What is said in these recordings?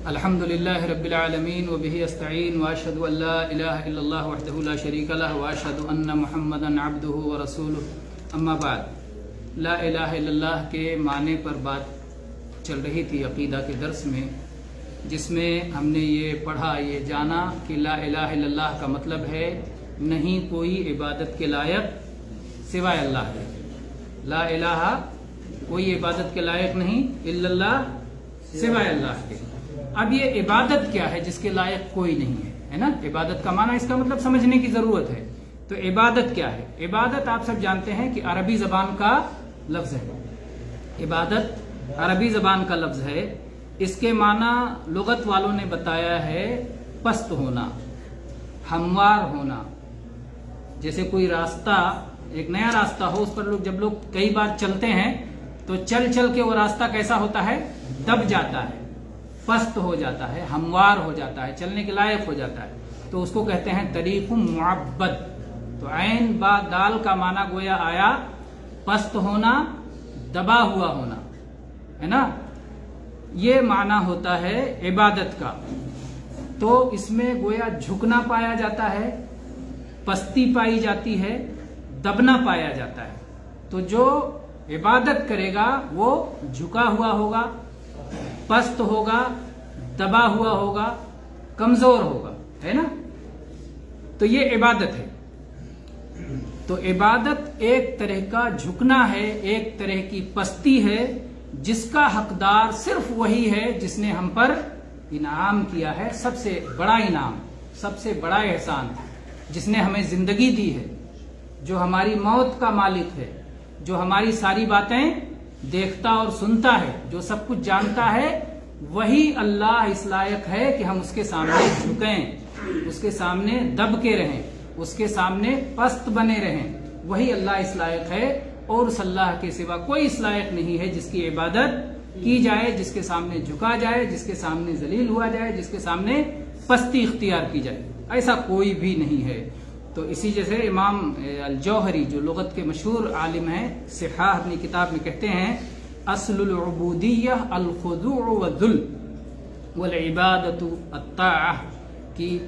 الحمدللہ رب العالمین وبہ استعین واشہد ان لا الہ الا اللہ وحدہ لا شریک لہ واشہد ان محمدا عبدہ ورسولہ اما بعد۔ لا الہ الا اللہ کے معنی پر بات چل رہی تھی عقیدہ کے درس میں، جس میں ہم نے یہ پڑھا، یہ جانا کہ لا الہ الا اللہ کا مطلب ہے نہیں کوئی عبادت کے لائق سوائے اللہ کے۔ لا الہ کوئی عبادت کے لائق نہیں الا اللہ سوائے اللہ کے۔ اب یہ عبادت کیا ہے جس کے لائق کوئی نہیں ہے نا؟ عبادت کا معنی، اس کا مطلب سمجھنے کی ضرورت ہے۔ تو عبادت کیا ہے؟ عبادت آپ سب جانتے ہیں کہ عربی زبان کا لفظ ہے۔ عبادت عربی زبان کا لفظ ہے، اس کے معنی لغت والوں نے بتایا ہے پست ہونا، ہموار ہونا۔ جیسے کوئی راستہ، ایک نیا راستہ ہو، اس پر جب لوگ کئی بار چلتے ہیں تو چل چل کے وہ راستہ کیسا ہوتا ہے؟ دب جاتا ہے، پست ہو جاتا ہے، ہموار ہو جاتا ہے، چلنے کے لائق ہو جاتا ہے، تو اس کو کہتے ہیں طریق معبد۔ تو عین با دال کا معنی گویا آیا پست ہونا، دبا ہوا ہونا، ہے نا؟ یہ معنی ہوتا ہے عبادت کا۔ تو اس میں گویا جھکنا پایا جاتا ہے، پستی پائی جاتی ہے، دبنا پایا جاتا ہے۔ تو جو عبادت کرے گا وہ جھکا ہوا ہوگا، پست ہوگا، دبا ہوا ہوگا، کمزور ہوگا، ہے نا؟ تو یہ عبادت ہے۔ تو عبادت ایک طرح کا جھکنا ہے، ایک طرح کی پستی ہے، جس کا حقدار صرف وہی ہے جس نے ہم پر انعام کیا ہے، سب سے بڑا انعام، سب سے بڑا احسان، جس نے ہمیں زندگی دی ہے، جو ہماری موت کا مالک ہے، جو ہماری ساری باتیں دیکھتا اور سنتا ہے، جو سب کچھ جانتا ہے، وہی اللہ اس لائق ہے کہ ہم اس کے سامنے جھکیں، اس کے سامنے دب کے رہیں، اس کے سامنے پست بنے رہیں۔ وہی اللہ اس لائق ہے، اور اس اللہ کے سوا کوئی اس لائق نہیں ہے جس کی عبادت کی جائے، جس کے سامنے جھکا جائے، جس کے سامنے ذلیل ہوا جائے، جس کے سامنے پستی اختیار کی جائے، ایسا کوئی بھی نہیں ہے۔ تو اسی جیسے امام الجوہری جو لغت کے مشہور عالم ہیں، صحاح اپنی کتاب میں کہتے ہیں اصل العبودیہ الخضوع والذل والعبادۃ الطاعہ، کی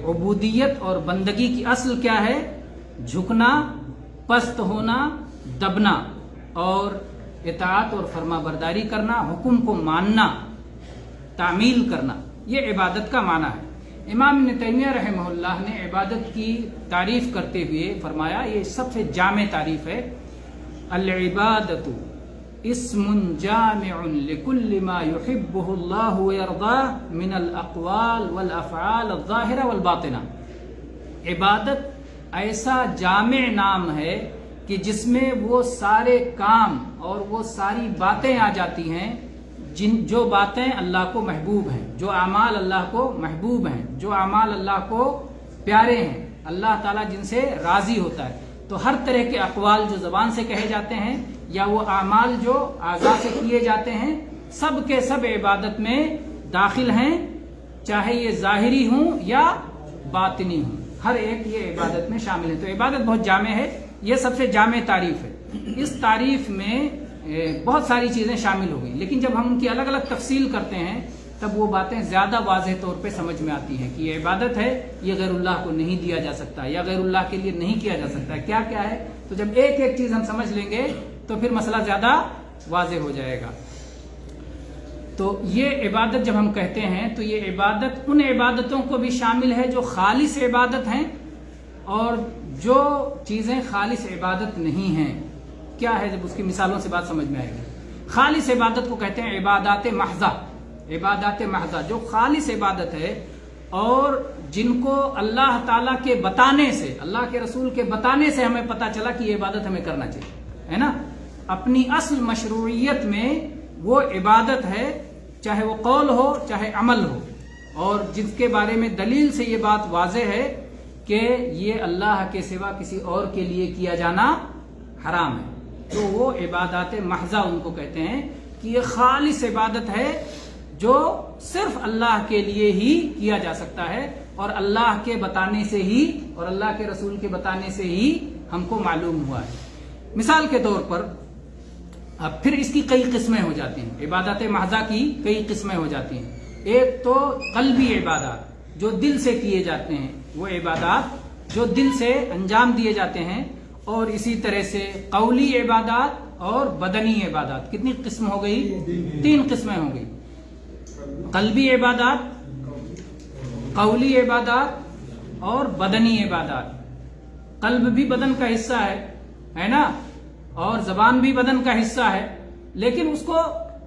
عبودیت اور بندگی کی اصل کیا ہے؟ جھکنا، پست ہونا، دبنا، اور اطاعت اور فرما برداری کرنا، حکم کو ماننا، تعمیل کرنا، یہ عبادت کا معنی ہے۔ امام ابن تیمیہ رحمہ اللہ نے عبادت کی تعریف کرتے ہوئے فرمایا، یہ سب سے جامع تعریف ہے، العبادۃ اسم جامع لکل ما یحبہ اللہ ویرضاہ من الاقوال والافعال الظاہرہ والباطنہ۔ عبادت ایسا جامع نام ہے کہ جس میں وہ سارے کام اور وہ ساری باتیں آ جاتی ہیں، جو باتیں اللہ کو محبوب ہیں، جو اعمال اللہ کو محبوب ہیں، جو اعمال اللہ کو پیارے ہیں، اللہ تعالیٰ جن سے راضی ہوتا ہے۔ تو ہر طرح کے اقوال جو زبان سے کہے جاتے ہیں، یا وہ اعمال جو اعضاء سے کیے جاتے ہیں، سب کے سب عبادت میں داخل ہیں، چاہے یہ ظاہری ہوں یا باطنی ہوں، ہر ایک یہ عبادت میں شامل ہے۔ تو عبادت بہت جامع ہے، یہ سب سے جامع تعریف ہے۔ اس تعریف میں بہت ساری چیزیں شامل ہو گئی، لیکن جب ہم ان کی الگ الگ تفصیل کرتے ہیں تب وہ باتیں زیادہ واضح طور پہ سمجھ میں آتی ہیں کہ یہ عبادت ہے، یہ غیر اللہ کو نہیں دیا جا سکتا، یا غیر اللہ کے لیے نہیں کیا جا سکتا، کیا کیا ہے۔ تو جب ایک ایک چیز ہم سمجھ لیں گے تو پھر مسئلہ زیادہ واضح ہو جائے گا۔ تو یہ عبادت جب ہم کہتے ہیں تو یہ عبادت ان عبادتوں کو بھی شامل ہے جو خالص عبادت ہیں، اور جو چیزیں خالص عبادت نہیں ہیں کیا ہے، جب اس کی مثالوں سے بات سمجھ میں آئے گی۔ خالص عبادت کو کہتے ہیں عبادات محضہ، عبادات محضہ جو خالص عبادت ہے، اور جن کو اللہ تعالیٰ کے بتانے سے، اللہ کے رسول کے بتانے سے ہمیں پتہ چلا کہ یہ عبادت ہمیں کرنا چاہیے، ہے نا؟ اپنی اصل مشروعیت میں وہ عبادت ہے، چاہے وہ قول ہو چاہے عمل ہو، اور جس کے بارے میں دلیل سے یہ بات واضح ہے کہ یہ اللہ کے سوا کسی اور کے لیے کیا جانا حرام ہے، تو وہ عبادات محضہ ان کو کہتے ہیں کہ یہ خالص عبادت ہے جو صرف اللہ کے لیے ہی کیا جا سکتا ہے، اور اللہ کے بتانے سے ہی اور اللہ کے رسول کے بتانے سے ہی ہم کو معلوم ہوا ہے۔ مثال کے طور پر اب پھر اس کی کئی قسمیں ہو جاتی ہیں، عبادت محضہ کی کئی قسمیں ہو جاتی ہیں۔ ایک تو قلبی عبادات جو دل سے کیے جاتے ہیں، وہ عبادات جو دل سے انجام دیے جاتے ہیں، اور اسی طرح سے قولی عبادات اور بدنی عبادات۔ کتنی قسم ہو گئی؟ 3 قسمیں ہو گئی، قلبی عبادات، قولی عبادات اور بدنی عبادات۔ قلب بھی بدن کا حصہ ہے نا، اور زبان بھی بدن کا حصہ ہے، لیکن اس کو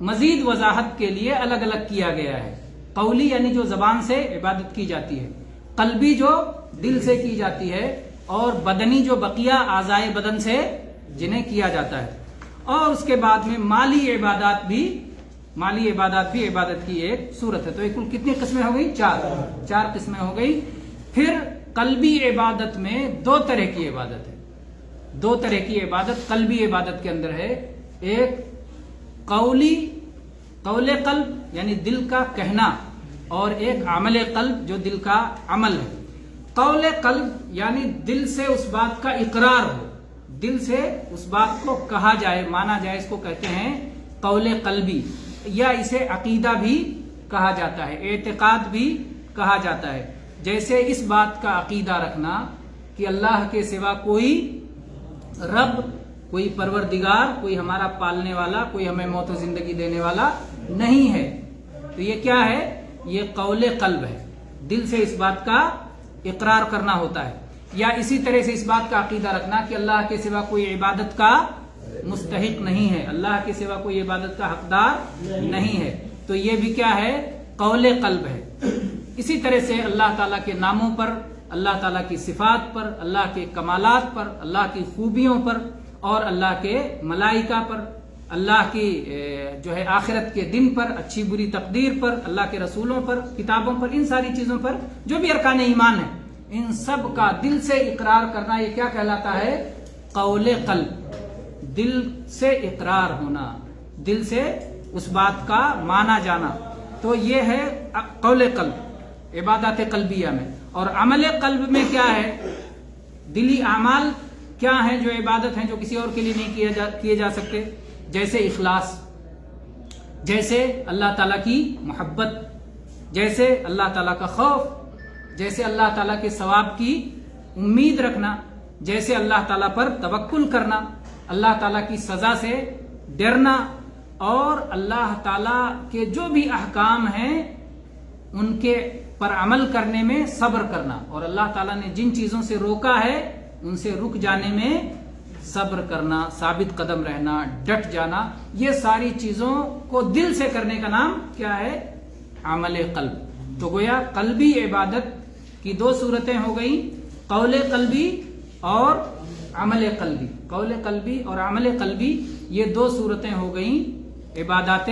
مزید وضاحت کے لیے الگ الگ کیا گیا ہے۔ قولی یعنی جو زبان سے عبادت کی جاتی ہے، قلبی جو دل سے کی جاتی ہے، اور بدنی جو بقیہ اعضائے بدن سے جنہیں کیا جاتا ہے۔ اور اس کے بعد میں مالی عبادات بھی عبادت کی ایک صورت ہے۔ تو یہ کل کتنی قسمیں ہو گئی؟ 4 قسمیں ہو گئی۔ پھر قلبی عبادت میں 2 طرح کی عبادت ہے، 2 طرح کی عبادت قلبی عبادت کے اندر ہے۔ ایک قول قلب یعنی دل کا کہنا، اور ایک عمل قلب جو دل کا عمل ہے۔ قول قلب یعنی دل سے اس بات کا اقرار ہو، دل سے اس بات کو کہا جائے، مانا جائے، اس کو کہتے ہیں قول قلبی، یا اسے عقیدہ بھی کہا جاتا ہے، اعتقاد بھی کہا جاتا ہے۔ جیسے اس بات کا عقیدہ رکھنا کہ اللہ کے سوا کوئی رب، کوئی پروردگار، کوئی ہمارا پالنے والا، کوئی ہمیں موت و زندگی دینے والا نہیں ہے۔ تو یہ کیا ہے؟ یہ قول قلب ہے، دل سے اس بات کا اقرار کرنا ہوتا ہے۔ یا اسی طرح سے اس بات کا عقیدہ رکھنا کہ اللہ کے سوا کوئی عبادت کا مستحق نہیں ہے، اللہ کے سوا کوئی عبادت کا حقدار نہیں ہے۔ تو یہ بھی کیا ہے؟ قول قلب ہے۔ اسی طرح سے اللہ تعالیٰ کے ناموں پر، اللہ تعالیٰ کی صفات پر، اللہ کے کمالات پر، اللہ کی خوبیوں پر، اور اللہ کے ملائکہ پر، اللہ کی جو ہے آخرت کے دن پر، اچھی بری تقدیر پر، اللہ کے رسولوں پر، کتابوں پر، ان ساری چیزوں پر جو بھی ارکان ایمان ہیں، ان سب کا دل سے اقرار کرنا، یہ کیا کہلاتا ہے؟ قول قلب۔ دل سے اقرار ہونا، دل سے اس بات کا مانا جانا، تو یہ ہے قول قلب عبادت قلبیہ میں۔ اور عمل قلب میں کیا ہے؟ دلی اعمال کیا ہیں جو عبادت ہیں، جو کسی اور کے لیے نہیں کیے جا سکتے؟ جیسے اخلاص، جیسے اللہ تعالیٰ کی محبت، جیسے اللہ تعالیٰ کا خوف، جیسے اللہ تعالیٰ کے ثواب کی امید رکھنا، جیسے اللہ تعالیٰ پر توکل کرنا، اللہ تعالیٰ کی سزا سے ڈرنا، اور اللہ تعالیٰ کے جو بھی احکام ہیں ان کے پر عمل کرنے میں صبر کرنا، اور اللہ تعالیٰ نے جن چیزوں سے روکا ہے ان سے رک جانے میں صبر کرنا، ثابت قدم رہنا، ڈٹ جانا۔ یہ ساری چیزوں کو دل سے کرنے کا نام کیا ہے؟ عمل قلب۔ تو گویا قلبی عبادت کی 2 صورتیں ہو گئیں، قول قلبی اور عمل قلبی۔ قول قلبی اور عمل قلبی، یہ 2 صورتیں ہو گئیں عبادات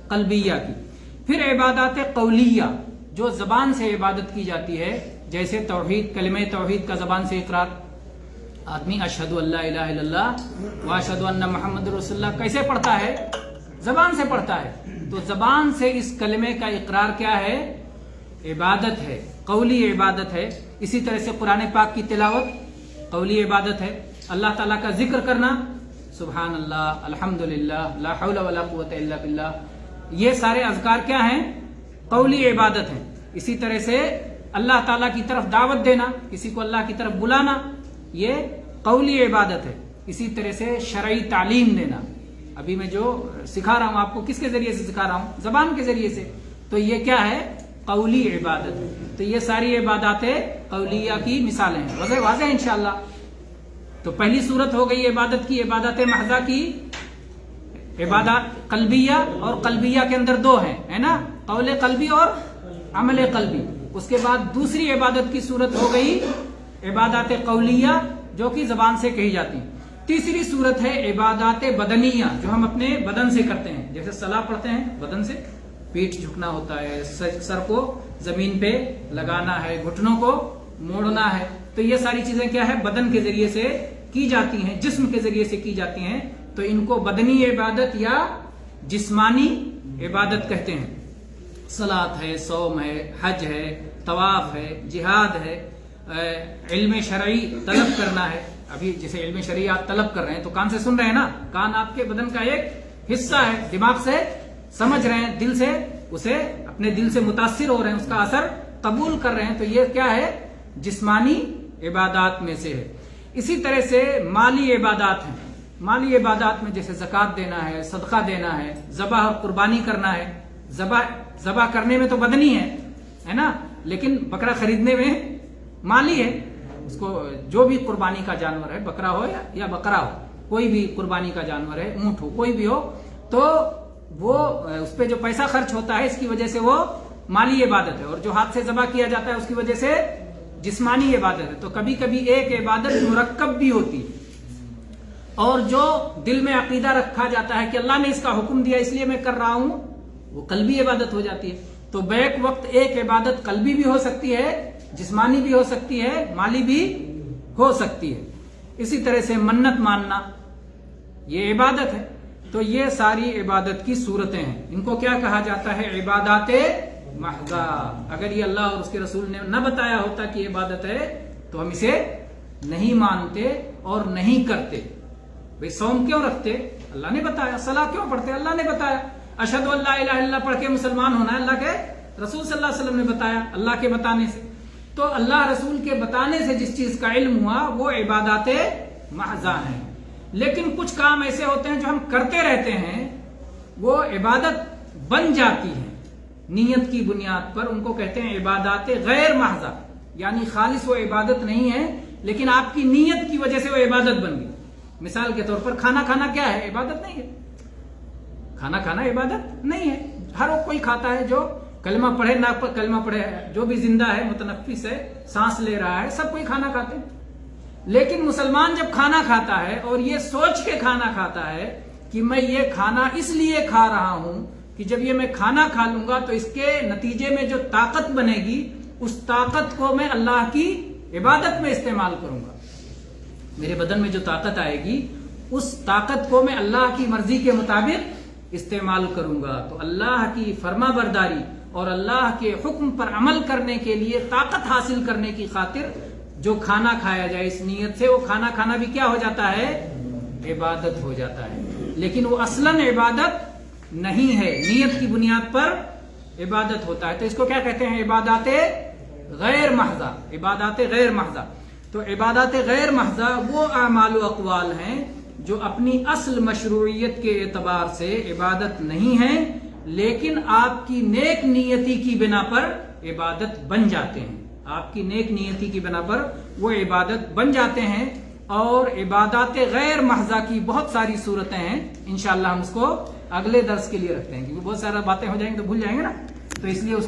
قلبیہ کی۔ پھر عبادات قولیہ جو زبان سے عبادت کی جاتی ہے، جیسے توحید، کلمہ توحید کا زبان سے اقرار۔ آدمی اشہد ان لا الہ الا اللہ واشہد ان محمد رسول اللہ کیسے پڑھتا ہے؟ زبان سے پڑھتا ہے۔ تو زبان سے اس کلمے کا اقرار کیا ہے؟ عبادت ہے، قولی عبادت ہے۔ اسی طرح سے قرآن پاک کی تلاوت قولی عبادت ہے۔ اللہ تعالیٰ کا ذکر کرنا، سبحان اللہ، الحمدللہ، لا حول ولا قوت الا باللہ، یہ سارے اذکار کیا ہیں؟ قولی عبادت ہیں۔ اسی طرح سے اللہ تعالیٰ کی طرف دعوت دینا، کسی کو اللہ کی طرف بلانا، یہ قولی عبادت ہے۔ اسی طرح سے شرعی تعلیم دینا، ابھی میں جو سکھا رہا ہوں آپ کو، کس کے ذریعے سے سکھا رہا ہوں؟ زبان کے ذریعے سے، تو یہ کیا ہے؟ قولی عبادت ہے۔ تو یہ ساری عبادات قولیہ کی مثالیں ہیں، واضح ہے انشاءاللہ۔ تو پہلی صورت ہو گئی عبادت کی، عبادت محضہ کی، عبادت قلبیہ، اور قلبیہ کے اندر 2 ہیں، ہے نا، قول قلبی اور عمل قلبی۔ اس کے بعد دوسری عبادت کی صورت ہو گئی عبادات قولیہ جو کہ زبان سے کہی جاتی ہیں۔ تیسری صورت ہے عبادات بدنیہ جو ہم اپنے بدن سے کرتے ہیں، جیسے صلاح پڑھتے ہیں بدن سے، پیٹھ جھکنا ہوتا ہے، سر کو زمین پہ لگانا ہے، گھٹنوں کو موڑنا ہے، تو یہ ساری چیزیں کیا ہے؟ بدن کے ذریعے سے کی جاتی ہیں، جسم کے ذریعے سے کی جاتی ہیں، تو ان کو بدنی عبادت یا جسمانی عبادت کہتے ہیں۔ صلاۃ ہے، صوم ہے، حج ہے، طواف ہے، جہاد ہے، علم شرعی طلب کرنا ہے، ابھی جیسے علم شریعت طلب کر رہے ہیں تو کان سے سن رہے ہیں نا, کان آپ کے بدن کا ایک حصہ ہے, دماغ سے سمجھ رہے ہیں, دل سے اسے اپنے دل سے متاثر ہو رہے ہیں, اس کا اثر قبول کر رہے ہیں, تو یہ کیا ہے, جسمانی عبادات میں سے ہے. اسی طرح سے مالی عبادات ہیں. مالی عبادات میں جیسے زکوٰۃ دینا ہے, صدقہ دینا ہے, ذبح اور قربانی کرنا ہے. ذبح کرنے میں تو بدنی ہے نا, لیکن بکرا خریدنے میں مالی ہے. اس کو جو بھی قربانی کا جانور ہے, بکرا ہو یا بکرا ہو, کوئی بھی قربانی کا جانور ہے, اونٹ ہو, کوئی بھی ہو, تو وہ اس پہ جو پیسہ خرچ ہوتا ہے اس کی وجہ سے وہ مالی عبادت ہے, اور جو ہاتھ سے ذبح کیا جاتا ہے اس کی وجہ سے جسمانی عبادت ہے. تو کبھی کبھی ایک عبادت مرکب بھی ہوتی ہے, اور جو دل میں عقیدہ رکھا جاتا ہے کہ اللہ نے اس کا حکم دیا اس لیے میں کر رہا ہوں, وہ قلبی عبادت ہو جاتی ہے. تو بیک وقت ایک عبادت قلبی بھی ہو سکتی ہے, جسمانی بھی ہو سکتی ہے, مالی بھی ہو سکتی ہے. اسی طرح سے منت ماننا یہ عبادت ہے. تو یہ ساری عبادت کی صورتیں ہیں. ان کو کیا کہا جاتا ہے, عبادات محضہ. اگر یہ اللہ اور اس کے رسول نے نہ بتایا ہوتا کہ یہ عبادت ہے تو ہم اسے نہیں مانتے اور نہیں کرتے. بھئی صوم کیوں رکھتے, اللہ نے بتایا. صلاۃ کیوں پڑھتے, اللہ نے بتایا. اشہد ان لا الہ الا اللہ پڑھ کے مسلمان ہونا ہے, اللہ کے رسول صلی اللہ علیہ وسلم نے بتایا, اللہ کے بتانے سے. تو اللہ رسول کے بتانے سے جس چیز کا علم ہوا وہ عبادات محضہ ہیں. لیکن کچھ کام ایسے ہوتے ہیں جو ہم کرتے رہتے ہیں, وہ عبادت بن جاتی ہیں نیت کی بنیاد پر, ان کو کہتے ہیں عبادات غیر محضہ. یعنی خالص وہ عبادت نہیں ہے, لیکن آپ کی نیت کی وجہ سے وہ عبادت بن گئی. مثال کے طور پر کھانا کھانا کیا ہے, عبادت نہیں ہے. کھانا کھانا عبادت نہیں ہے. ہر کوئی کھاتا ہے, جو کلمہ پڑھے نہ کلمہ پڑھے, جو بھی زندہ ہے, متنفس ہے, سانس لے رہا ہے, سب کوئی کھانا کھاتے ہیں. لیکن مسلمان جب کھانا کھاتا ہے اور یہ سوچ کے کھانا کھاتا ہے کہ میں یہ کھانا اس لیے کھا رہا ہوں کہ جب یہ میں کھانا کھا لوں گا تو اس کے نتیجے میں جو طاقت بنے گی اس طاقت کو میں اللہ کی عبادت میں استعمال کروں گا. میرے بدن میں جو طاقت آئے گی اس طاقت کو میں اللہ کی مرضی کے مطابق استعمال کروں گا. تو اللہ کی فرما برداری اور اللہ کے حکم پر عمل کرنے کے لیے طاقت حاصل کرنے کی خاطر جو کھانا کھایا جائے اس نیت سے, وہ کھانا کھانا بھی کیا ہو جاتا ہے, عبادت ہو جاتا ہے. لیکن وہ اصلاً عبادت نہیں ہے, نیت کی بنیاد پر عبادت ہوتا ہے. تو اس کو کیا کہتے ہیں, عبادات غیر محضہ. عبادات غیر محضہ. تو عبادات غیر محضہ وہ اعمال و اقوال ہیں جو اپنی اصل مشروعیت کے اعتبار سے عبادت نہیں ہیں, لیکن آپ کی نیک نیتی کی بنا پر عبادت بن جاتے ہیں. آپ کی نیک نیتی کی بنا پر وہ عبادت بن جاتے ہیں. اور عبادات غیر محضہ کی بہت ساری صورتیں ہیں. انشاءاللہ ہم اس کو اگلے درس کے لیے رکھتے ہیں, کیونکہ بہت سارا باتیں ہو جائیں گے تو بھول جائیں گے نا, تو اس لیے اس